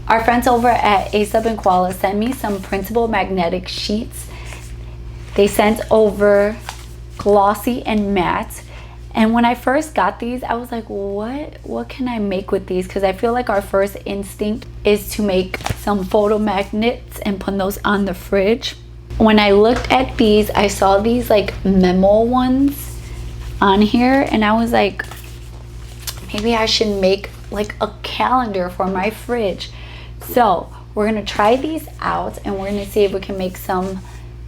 Our friends over at Asub and Koala sent me some printable magnetic sheets. They sent over glossy and matte. And when I first got these, I was like, what can I make with these? Because I feel like our first instinct is to make some photo magnets and put those on the fridge. When I looked at these, I saw these like memo ones on here, and I was like, maybe I should make like a calendar for my fridge. So we're gonna try these out, and we're gonna see if we can make some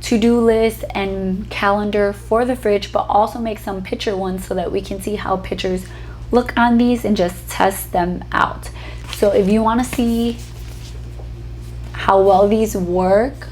to-do list and calendar for the fridge, but also make some picture ones so that we can see how pictures look on these and just test them out. So if you want to see how well these work,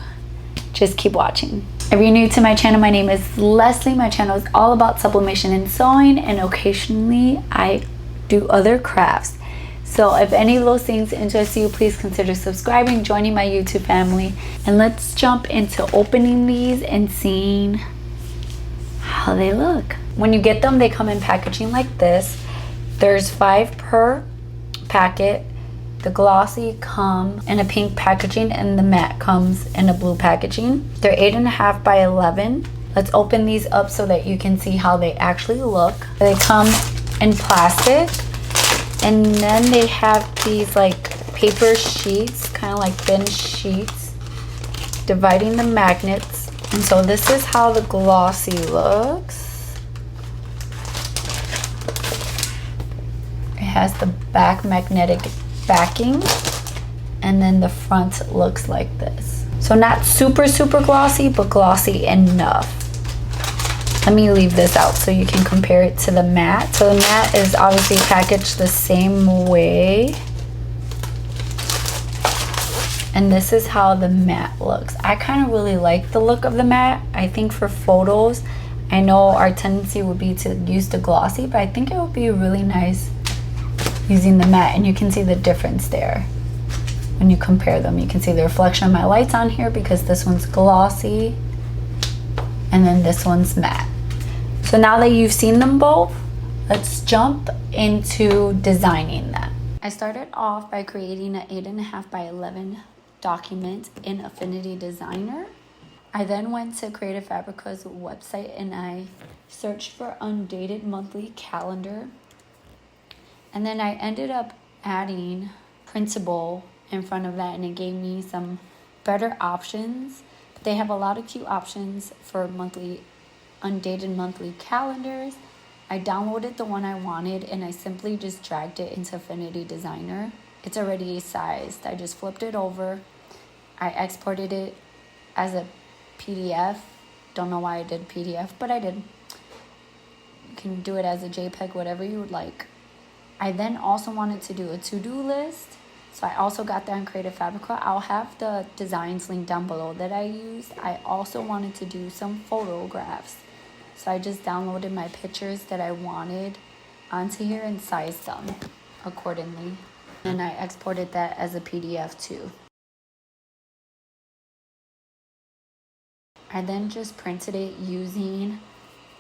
just keep watching. If you're new to my channel, my name is Leslie. My channel is all about sublimation and sewing, and occasionally I do other crafts. So if any of those things interest you, please consider subscribing, joining my YouTube family, and let's jump into opening these and seeing how they look. When you get them, they come in packaging like this. There's 5 per packet. The glossy come in a pink packaging, and the matte comes in a blue packaging. They're 8.5 by 11. Let's open these up so that you can see how they actually look. They come in plastic. And then they have these like paper sheets, kind of like thin sheets, dividing the magnets. And so this is how the glossy looks. It has the back magnetic backing, and then the front looks like this. So not super glossy, but glossy enough. Let me leave this out so you can compare it to the matte. So the matte is obviously packaged the same way. And this is how the matte looks. I kind of really like the look of the matte. I think for photos, I know our tendency would be to use the glossy, but I think it would be really nice using the matte. And you can see the difference there. When you compare them, you can see the reflection of my lights on here because this one's glossy and then this one's matte. So now that you've seen them both, let's jump into designing them. I started off by creating an 8.5 by 11 document in Affinity Designer. I then went to Creative Fabrica's website and I searched for undated monthly calendar. And then I ended up adding Printable in front of that, and it gave me some better options. They have a lot of cute options for undated monthly calendars. I downloaded the one I wanted and I simply just dragged it into Affinity Designer. It's already sized. I just flipped it over. I exported it as a PDF. Don't know why I did PDF, but I did. You can do it as a JPEG, whatever you would like. I then also wanted to do a to-do list. So I also got that on Creative Fabrica. I'll have the designs linked down below that I used. I also wanted to do some photographs. So I just downloaded my pictures that I wanted onto here and sized them accordingly. And I exported that as a PDF too. I then just printed it using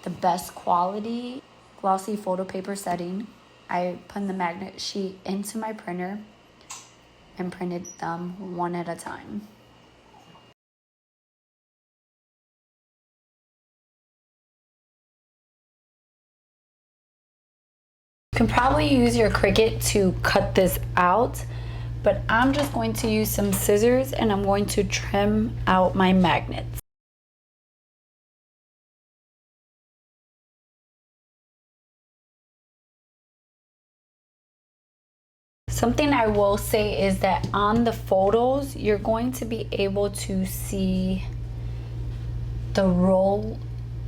the best quality glossy photo paper setting. I put the magnet sheet into my printer and printed them one at a time. You can probably use your Cricut to cut this out, but I'm just going to use some scissors and I'm going to trim out my magnets. Something I will say is that on the photos, you're going to be able to see the roll,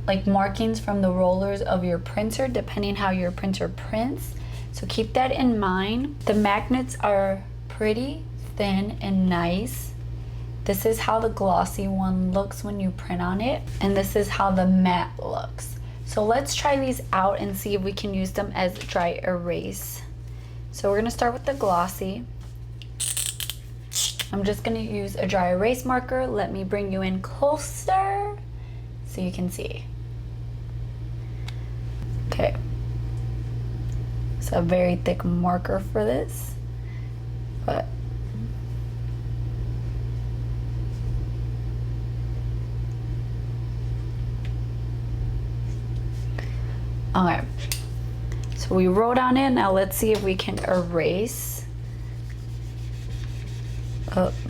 like markings from the rollers of your printer, depending how your printer prints. So keep that in mind. The magnets are pretty thin and nice. This is how the glossy one looks when you print on it, and this is how the matte looks. So let's try these out and see if we can use them as dry erase. So we're gonna start with the glossy. I'm just gonna use a dry erase marker. Let me bring you in closer so you can see. Okay. It's a very thick marker for this, but Okay, so we wrote on it. Now let's see if we can erase.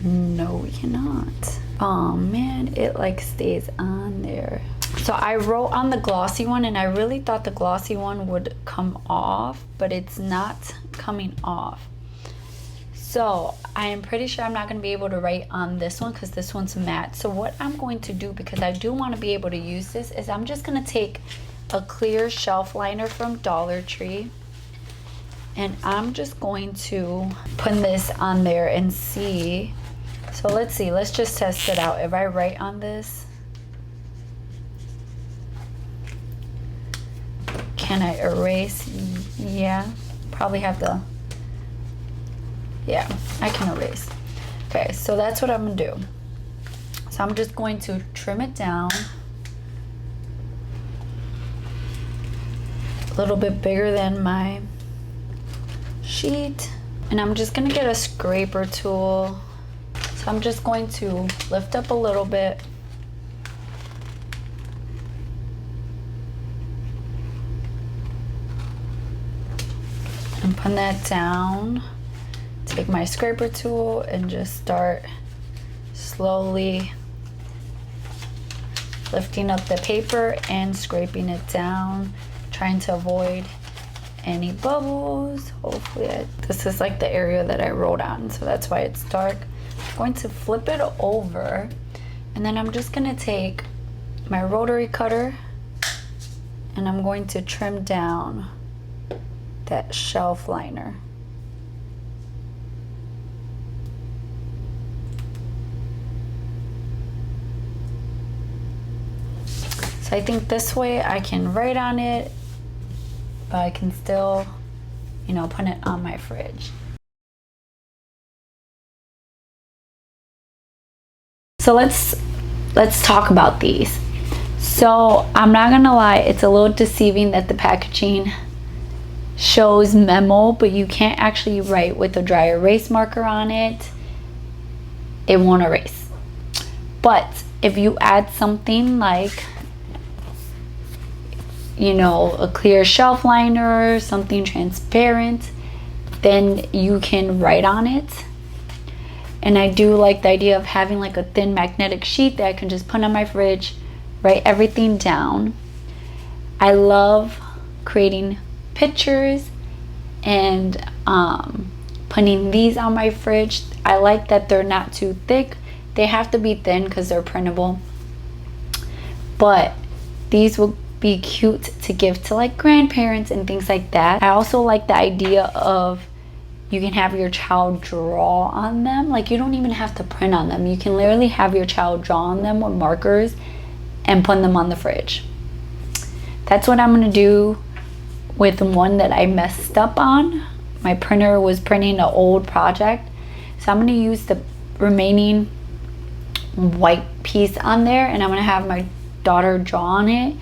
No, we cannot. Oh man, it like stays on there. So I wrote on the glossy one, and I really thought the glossy one would come off, but it's not coming off. So I am pretty sure I'm not going to be able to write on this one because this one's matte. So what I'm going to do, because I do want to be able to use this, is I'm just going to take a clear shelf liner from Dollar Tree, and I'm just going to put this on there and see. So let's see, let's just test it out. If I write on this, can I erase? Yeah, probably have to. Yeah, I can erase. Okay, so that's what I'm gonna do. So I'm just going to trim it down a little bit bigger than my sheet. And I'm just gonna get a scraper tool. So I'm just going to lift up a little bit. And put that down. Take my scraper tool and just start slowly lifting up the paper and scraping it down, trying to avoid any bubbles. Hopefully this is like the area that I wrote on, so that's why it's dark. I'm going to flip it over, and then I'm just gonna take my rotary cutter and I'm going to trim down that shelf liner. So I think this way I can write on it, but I can still, you know, put it on my fridge. So let's talk about these. So I'm not gonna lie, it's a little deceiving that the packaging shows memo, but you can't actually write with a dry erase marker on it. It won't erase. But if you add something like, you know, a clear shelf liner, something transparent, then you can write on it. And I do like the idea of having like a thin magnetic sheet that I can just put on my fridge, write everything down. I love creating pictures and putting these on my fridge. I like that they're not too thick. They have to be thin because they're printable. But these will be cute to give to like grandparents and things like that. I also like the idea of you can have your child draw on them. Like you don't even have to print on them. You can literally have your child draw on them with markers and put them on the fridge. That's what I'm gonna do with one that I messed up on. My printer was printing an old project. So I'm gonna use the remaining white piece on there, and I'm gonna have my daughter draw on it,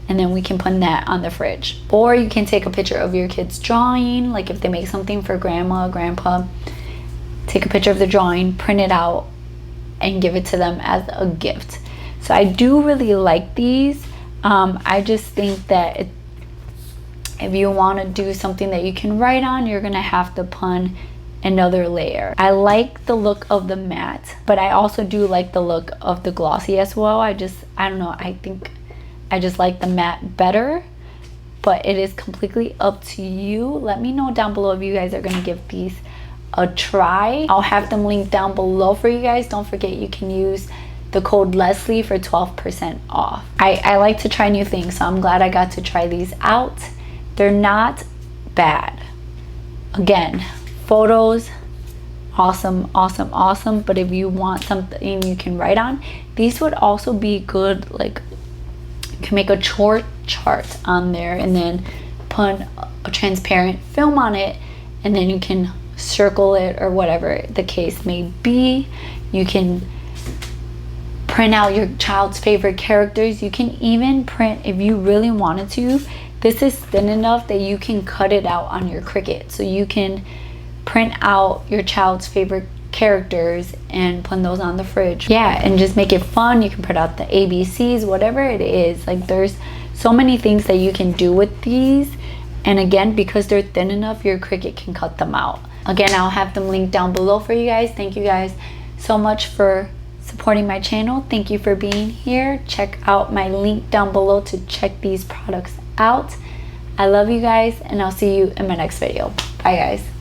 and then we can put that on the fridge. Or you can take a picture of your kids drawing, like if they make something for grandma, grandpa, take a picture of the drawing, print it out, and give it to them as a gift. So I do really like these. I just think that if you want to do something that you can write on, you're gonna have to put another layer. I like the look of the matte, but I also do like the look of the glossy as well. I don't know, I think I just like the matte better, but it is completely up to you. Let me know down below if you guys are gonna give these a try. I'll have them linked down below for you guys. Don't forget you can use the code Leslie for 12% off. I like to try new things, so I'm glad I got to try these out. They're not bad. Again, photos, awesome, awesome, awesome. But if you want something you can write on, these would also be good. Like you can make a chart on there and then put a transparent film on it, and then you can circle it or whatever the case may be. You can print out your child's favorite characters. You can even print, if you really wanted to, this is thin enough that you can cut it out on your Cricut. So you can print out your child's favorite characters and put those on the fridge. Yeah, and just make it fun. You can print out the ABCs, whatever it is. Like there's so many things that you can do with these. And again, because they're thin enough, your Cricut can cut them out. Again, I'll have them linked down below for you guys. Thank you guys so much for supporting my channel. Thank you for being here. Check out my link down below to check these products out. I love you guys, and I'll see you in my next video. Bye guys.